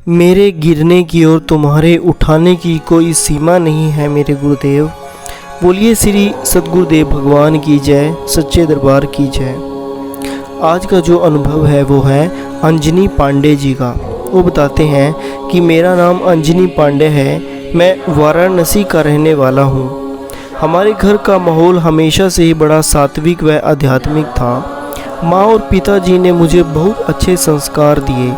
मेरे गिरने की और तुम्हारे उठाने की कोई सीमा नहीं है मेरे गुरुदेव। बोलिए श्री सद्गुरुदेव भगवान की जय, सच्चे दरबार की जय। आज का जो अनुभव है वो है अंजनी पांडे जी का। वो बताते हैं कि मेरा नाम अंजनी पांडे है, मैं वाराणसी का रहने वाला हूँ। हमारे घर का माहौल हमेशा से ही बड़ा सात्विक व आध्यात्मिक था। माँ और पिताजी ने मुझे बहुत अच्छे संस्कार दिए।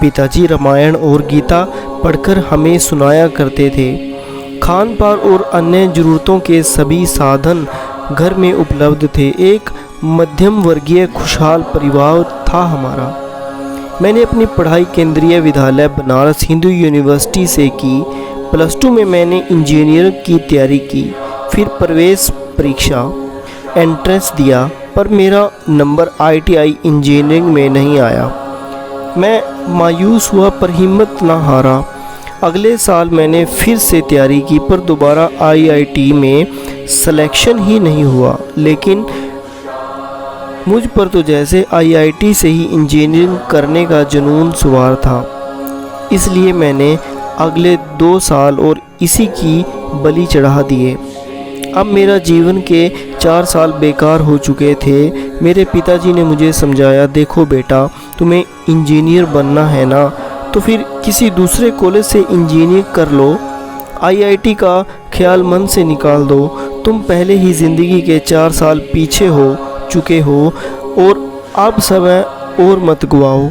पिताजी रामायण और गीता पढ़कर हमें सुनाया करते थे। खान पान और अन्य ज़रूरतों के सभी साधन घर में उपलब्ध थे। एक मध्यम वर्गीय खुशहाल परिवार था हमारा। मैंने अपनी पढ़ाई केंद्रीय विद्यालय बनारस हिंदू यूनिवर्सिटी से की। +2 में मैंने इंजीनियरिंग की तैयारी की। फिर प्रवेश परीक्षा एंट्रेंस दिया, पर मेरा नंबर ITI इंजीनियरिंग में नहीं आया। मैं मायूस हुआ पर हिम्मत न हारा। अगले साल मैंने फिर से तैयारी की, पर दोबारा IIT में सिलेक्शन ही नहीं हुआ। लेकिन मुझ पर तो जैसे IIT से ही इंजीनियरिंग करने का जुनून सवार था। इसलिए मैंने अगले 2 साल और इसी की बलि चढ़ा दिए। अब मेरा जीवन के 4 साल बेकार हो चुके थे। मेरे पिताजी ने मुझे समझाया, देखो बेटा, तुम्हें इंजीनियर बनना है ना, तो फिर किसी दूसरे कॉलेज से इंजीनियरिंग कर लो। IIT का ख्याल मन से निकाल दो। तुम पहले ही ज़िंदगी के 4 साल पीछे हो चुके हो और अब समय और मत गवाओ।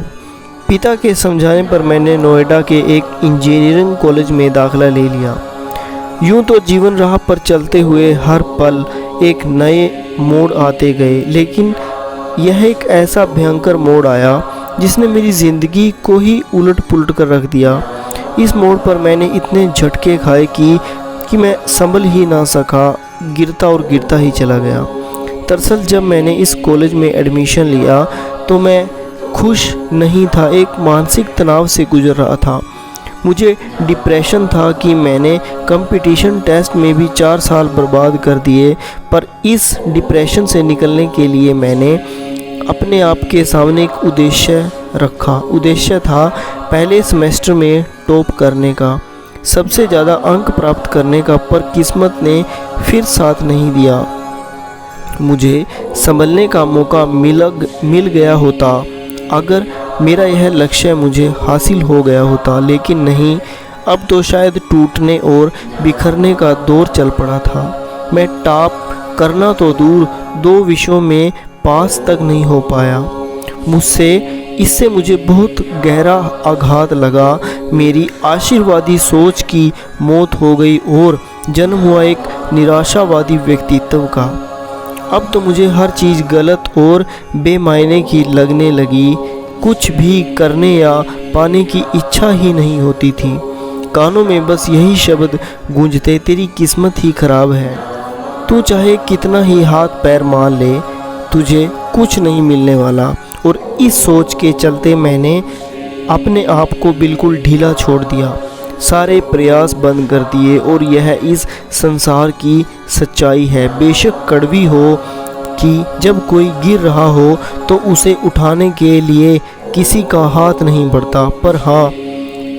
पिता के समझाने पर मैंने नोएडा के एक इंजीनियरिंग कॉलेज में दाखिला ले लिया। यूँ तो जीवन राह पर चलते हुए हर पल एक नए मोड़ आते गए, लेकिन यह एक ऐसा भयंकर मोड़ आया जिसने मेरी ज़िंदगी को ही उलट पुलट कर रख दिया। इस मोड़ पर मैंने इतने झटके खाए कि मैं संभल ही ना सका, गिरता और गिरता ही चला गया। दरअसल जब मैंने इस कॉलेज में एडमिशन लिया तो मैं खुश नहीं था, एक मानसिक तनाव से गुजर रहा था। मुझे डिप्रेशन था कि मैंने कंपटीशन टेस्ट में भी 4 साल बर्बाद कर दिए। पर इस डिप्रेशन से निकलने के लिए मैंने अपने आप के सामने एक उद्देश्य रखा। उद्देश्य था पहले सेमेस्टर में टॉप करने का, सबसे ज़्यादा अंक प्राप्त करने का, पर किस्मत ने फिर साथ नहीं दिया। मुझे संभलने का मौका मिल गया होता अगर मेरा यह लक्ष्य मुझे हासिल हो गया होता, लेकिन नहीं। अब तो शायद टूटने और बिखरने का दौर चल पड़ा था। मैं टॉप करना तो दूर, 2 विषयों में पास तक नहीं हो पाया। इससे मुझे बहुत गहरा आघात लगा। मेरी आशीर्वादी सोच की मौत हो गई और जन्म हुआ एक निराशावादी व्यक्तित्व का। अब तो मुझे हर चीज़ गलत और बेमायने की लगने लगी। कुछ भी करने या पाने की इच्छा ही नहीं होती थी। कानों में बस यही शब्द गूंजते, तेरी किस्मत ही खराब है। तू चाहे कितना ही हाथ पैर मार ले, तुझे कुछ नहीं मिलने वाला। और इस सोच के चलते मैंने अपने आप को बिल्कुल ढीला छोड़ दिया, सारे प्रयास बंद कर दिए। और यह इस संसार की सच्चाई है, बेशक कड़वी हो, कि जब कोई गिर रहा हो तो उसे उठाने के लिए किसी का हाथ नहीं बढ़ता। पर हाँ,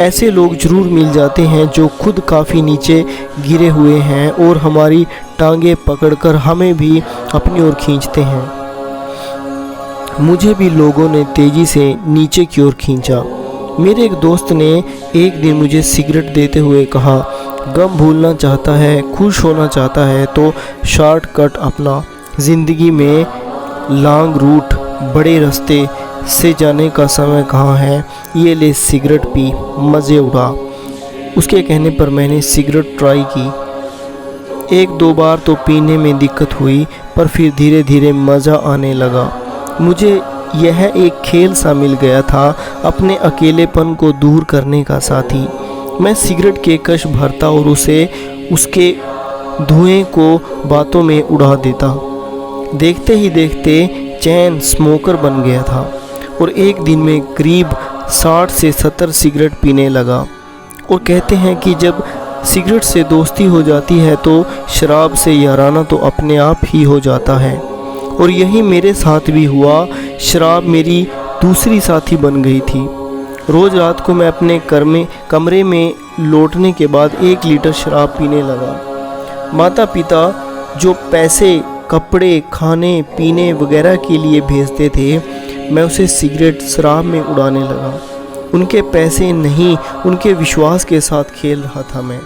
ऐसे लोग ज़रूर मिल जाते हैं जो खुद काफ़ी नीचे गिरे हुए हैं और हमारी टांगें पकड़कर हमें भी अपनी ओर खींचते हैं। मुझे भी लोगों ने तेज़ी से नीचे की ओर खींचा। मेरे एक दोस्त ने एक दिन मुझे सिगरेट देते हुए कहा, गम भूलना चाहता है, खुश होना चाहता है तो शॉर्टकट अपना। ज़िंदगी में लॉन्ग रूट, बड़े रास्ते से जाने का समय कहाँ है, ये ले सिगरेट पी, मज़े उड़ा। उसके कहने पर मैंने सिगरेट ट्राई की। 1-2 बार तो पीने में दिक्कत हुई, पर फिर धीरे धीरे मज़ा आने लगा। मुझे यह एक खेल सा मिल गया था, अपने अकेलेपन को दूर करने का साथी। मैं सिगरेट के कश भरता और उसके धुएं को बातों में उड़ा देता। देखते ही देखते चैन स्मोकर बन गया था और एक दिन में करीब 60 से 70 सिगरेट पीने लगा। और कहते हैं कि जब सिगरेट से दोस्ती हो जाती है तो शराब से याराना तो अपने आप ही हो जाता है। और यही मेरे साथ भी हुआ। शराब मेरी दूसरी साथी बन गई थी। रोज़ रात को मैं अपने कमरे में लौटने के बाद 1 लीटर शराब पीने लगा। माता पिता जो पैसे कपड़े खाने पीने वगैरह के लिए भेजते थे, मैं उसे सिगरेट शराब में उड़ाने लगा। उनके पैसे नहीं, उनके विश्वास के साथ खेल रहा था मैं।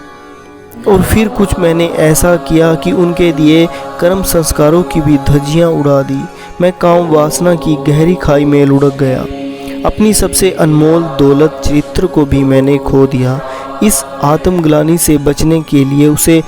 और फिर कुछ मैंने ऐसा किया कि उनके दिए कर्म संस्कारों की भी धज्जियाँ उड़ा दी। मैं काम वासना की गहरी खाई में लुढ़क गया। अपनी सबसे अनमोल दौलत चरित्र को भी मैंने खो दिया। इस आत्मग्लानि से बचने के लिए, उसे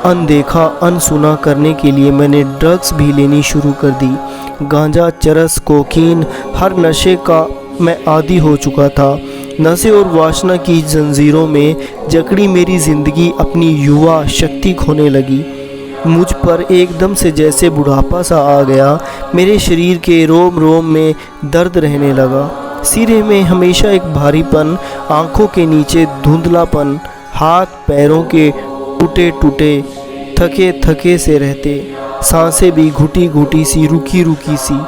अनदेखा अनसुना करने के लिए मैंने ड्रग्स भी लेनी शुरू कर दी। गांजा, चरस, कोकीन, हर नशे का मैं आदी हो चुका था। नशे और वासना की जंजीरों में जकड़ी मेरी ज़िंदगी अपनी युवा शक्ति खोने लगी। मुझ पर एकदम से जैसे बुढ़ापा सा आ गया। मेरे शरीर के रोम रोम में दर्द रहने लगा। सिरे में हमेशा एक भारीपन, आंखों के नीचे धुंधलापन, हाथ पैरों के टूटे टूटे थके थके से रहते, सांसें भी घुटी घुटी सी, रुकी रुकी सी।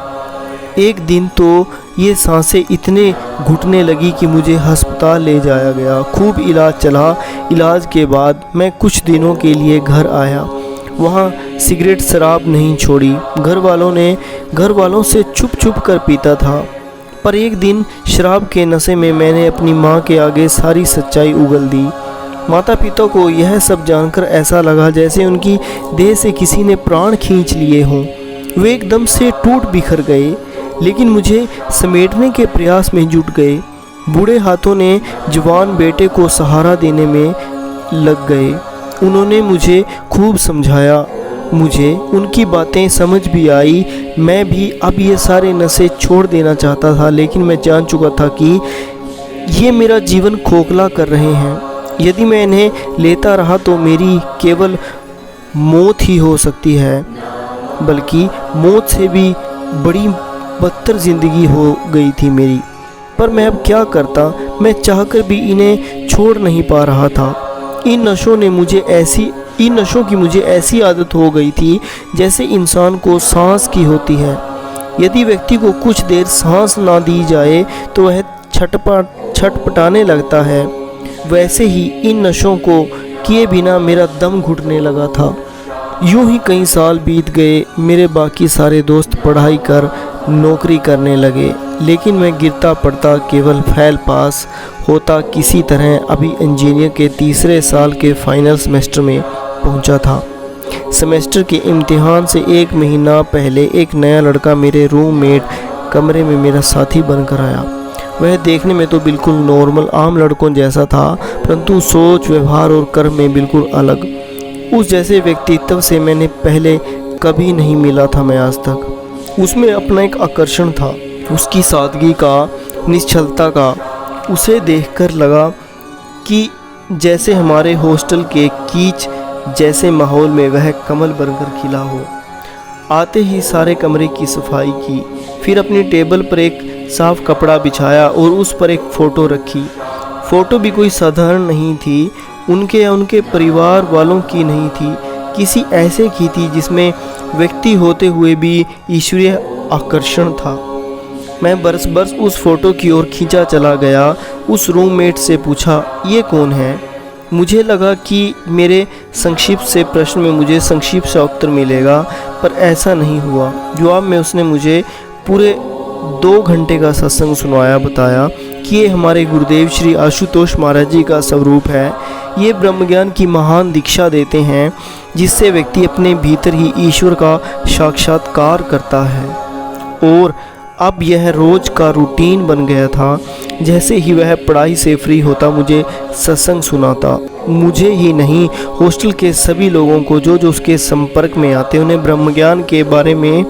एक दिन तो ये सांसें इतने घुटने लगी कि मुझे अस्पताल ले जाया गया। खूब इलाज चला। इलाज के बाद मैं कुछ दिनों के लिए घर आया। वहाँ सिगरेट शराब नहीं छोड़ी। घर वालों से छुप छुप कर पीता था। पर एक दिन शराब के नशे में मैंने अपनी माँ के आगे सारी सच्चाई उगल दी। माता पिता को यह सब जानकर ऐसा लगा जैसे उनकी देह से किसी ने प्राण खींच लिए हों। वे एकदम से टूट बिखर गए, लेकिन मुझे समेटने के प्रयास में जुट गए। बूढ़े हाथों ने जवान बेटे को सहारा देने में लग गए। उन्होंने मुझे खूब समझाया। मुझे उनकी बातें समझ भी आई। मैं भी अब ये सारे नशे छोड़ देना चाहता था, लेकिन मैं जान चुका था कि ये मेरा जीवन खोखला कर रहे हैं। यदि मैं इन्हें लेता रहा तो मेरी केवल मौत ही हो सकती है, बल्कि मौत से भी बड़ी बदतर ज़िंदगी हो गई थी मेरी। पर मैं अब क्या करता? मैं चाहकर भी इन्हें छोड़ नहीं पा रहा था। इन नशों की मुझे ऐसी आदत हो गई थी जैसे इंसान को सांस की होती है। यदि व्यक्ति को कुछ देर सांस ना दी जाए तो वह छटपटाने लगता है। वैसे ही इन नशों को किए बिना मेरा दम घुटने लगा था। यूं ही कई साल बीत गए। मेरे बाकी सारे दोस्त पढ़ाई कर नौकरी करने लगे, लेकिन मैं गिरता पड़ता केवल फेल पास होता किसी तरह अभी इंजीनियर के 3रे साल के फाइनल सेमेस्टर में पहुंचा था। सेमेस्टर के इम्तिहान से 1 महीना पहले एक नया लड़का मेरे रूममेट कमरे में मेरा साथी बनकर आया। वह देखने में तो बिल्कुल नॉर्मल आम लड़कों जैसा था, परंतु सोच, व्यवहार और कर्म में बिल्कुल अलग। उस जैसे व्यक्तित्व से मैंने पहले कभी नहीं मिला था मैं आज तक। उसमें अपना एक आकर्षण था, उसकी सादगी का, निश्चलता का। उसे देखकर लगा कि जैसे हमारे हॉस्टल के कीच जैसे माहौल में वह कमल बनकर खिला हो। आते ही सारे कमरे की सफाई की, फिर अपनी टेबल पर एक साफ कपड़ा बिछाया और उस पर एक फ़ोटो रखी। फ़ोटो भी कोई साधारण नहीं थी, उनके या उनके परिवार वालों की नहीं थी, किसी ऐसे की थी जिसमें व्यक्ति होते हुए भी ईश्वरीय आकर्षण था। मैं बरस बरस उस फ़ोटो की ओर खींचा चला गया। उस रूममेट से पूछा, ये कौन है? मुझे लगा कि मेरे संक्षिप्त से प्रश्न में मुझे संक्षिप्त सा उत्तर मिलेगा, पर ऐसा नहीं हुआ। जवाब में उसने मुझे पूरे 2 घंटे का सत्संग सुनाया, बताया कि ये हमारे गुरुदेव श्री आशुतोष महाराज जी का स्वरूप है। ये ब्रह्मज्ञान की महान दीक्षा देते हैं, जिससे व्यक्ति अपने भीतर ही ईश्वर का साक्षात्कार करता है। और अब यह रोज़ का रूटीन बन गया था। जैसे ही वह पढ़ाई से फ्री होता मुझे सत्संग सुनाता। मुझे ही नहीं, हॉस्टल के सभी लोगों को जो उसके संपर्क में आते, उन्हें ब्रह्मज्ञान के बारे में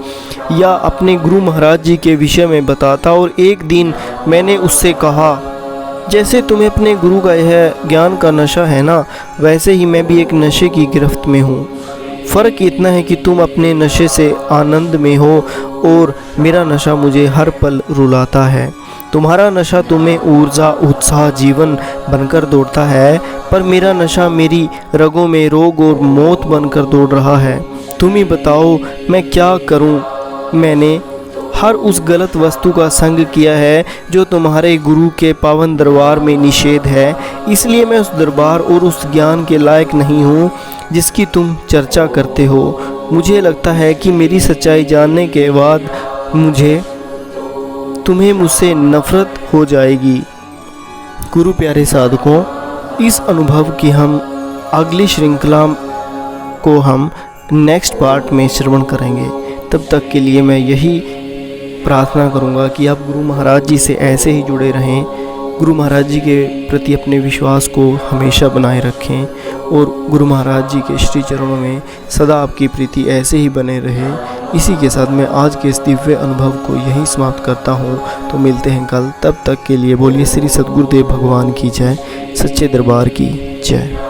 या अपने गुरु महाराज जी के विषय में बताता। और एक दिन मैंने उससे कहा, जैसे तुम्हें अपने गुरु का यह ज्ञान का नशा है ना, वैसे ही मैं भी एक नशे की गिरफ्त में हूँ। फ़र्क इतना है कि तुम अपने नशे से आनंद में हो और मेरा नशा मुझे हर पल रुलाता है। तुम्हारा नशा तुम्हें ऊर्जा, उत्साह, जीवन बनकर दौड़ता है, पर मेरा नशा मेरी रगों में रोग और मौत बनकर दौड़ रहा है। तुम ही बताओ मैं क्या करूं? मैंने हर उस गलत वस्तु का संग किया है जो तुम्हारे गुरु के पावन दरबार में निषेध है। इसलिए मैं उस दरबार और उस ज्ञान के लायक नहीं हूँ जिसकी तुम चर्चा करते हो। मुझे लगता है कि मेरी सच्चाई जानने के बाद तुम्हें मुझसे नफरत हो जाएगी। गुरु प्यारे साधकों, इस अनुभव की हम अगली श्रृंखला को हम नेक्स्ट पार्ट में श्रवण करेंगे। तब तक के लिए मैं यही प्रार्थना करूंगा कि आप गुरु महाराज जी से ऐसे ही जुड़े रहें, गुरु महाराज जी के प्रति अपने विश्वास को हमेशा बनाए रखें और गुरु महाराज जी के श्री चरणों में सदा आपकी प्रीति ऐसे ही बने रहे। इसी के साथ मैं आज के इस दिव्य अनुभव को यहीं समाप्त करता हूँ। तो मिलते हैं कल, तब तक के लिए बोलिए श्री सद्गुरुदेव भगवान की जय, सच्चे दरबार की जय।